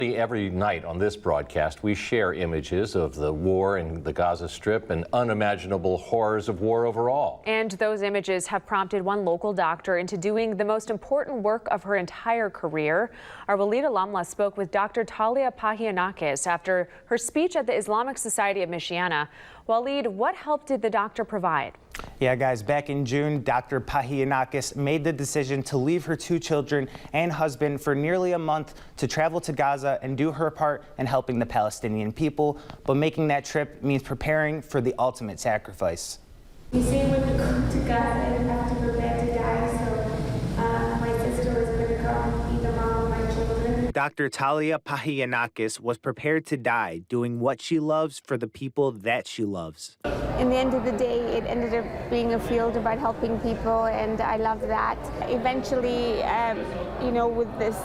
Every night on this broadcast, we share images of the war in the Gaza Strip and unimaginable horrors of war overall. And those images have prompted one local doctor into doing the most important work of her entire career. Our Walid Alamla spoke with Dr. Talia Pahianakis after her speech at the Islamic Society of Michiana. Walid, what help did the doctor provide? Yeah, guys, back in June, Dr. Pahianakis made the decision to leave her 2 children and husband for nearly a month to travel to Gaza and do her part in helping the Palestinian people. But making that trip means preparing for the ultimate sacrifice. You say when you come to Gaza, you have to prepare to die, so my sister was going to come, be the mom of my children. Dr. Talia Pahianakis was prepared to die doing what she loves for the people that she loves. In the end of the day, it ended up being a field about helping people, and I love that. Eventually, with this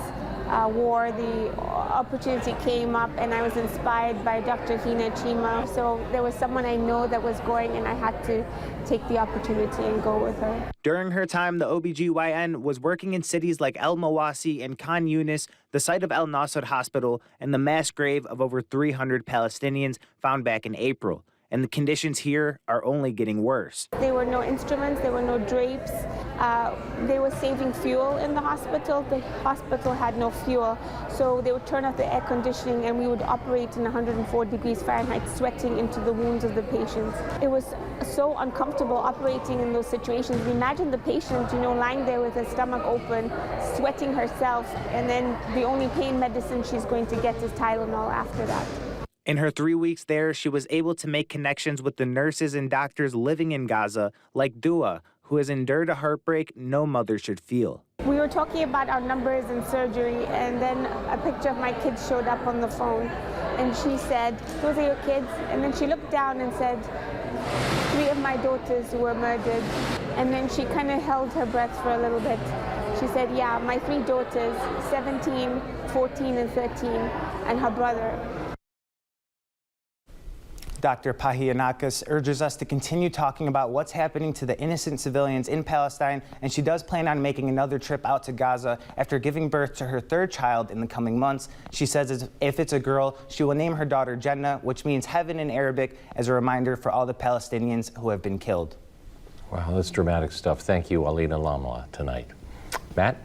war, the opportunity came up, and I was inspired by Dr. Hina Chima. So there was someone I know that was going, and I had to take the opportunity and go with her. During her time, the OBGYN was working in cities like El Mawasi and Khan Yunis, the site of El Nasser Hospital, and the mass grave of over 300 Palestinians found back in April. And the conditions here are only getting worse. There were no instruments, there were no drapes. They were saving fuel in the hospital. The hospital had no fuel, so they would turn off the air conditioning and we would operate in 104 degrees Fahrenheit, sweating into the wounds of the patients. It was so uncomfortable operating in those situations. Imagine the patient, lying there with her stomach open, sweating herself, and then the only pain medicine she's going to get is Tylenol after that. In her 3 weeks there, she was able to make connections with the nurses and doctors living in Gaza, like Dua, who has endured a heartbreak no mother should feel. We were talking about our numbers in surgery, and then a picture of my kids showed up on the phone, and she said, "Those are your kids?" And then she looked down and said, 3 of my daughters were murdered. And then she kind of held her breath for a little bit. She said, "Yeah, my 3 daughters, 17, 14, and 13, and her brother." Dr. Pahianakis urges us to continue talking about what's happening to the innocent civilians in Palestine, and she does plan on making another trip out to Gaza after giving birth to her 3rd child in the coming months. She says if it's a girl, she will name her daughter Jannah, which means heaven in Arabic, as a reminder for all the Palestinians who have been killed. Wow, that's dramatic stuff. Thank you, Walid Alamla, tonight. Matt?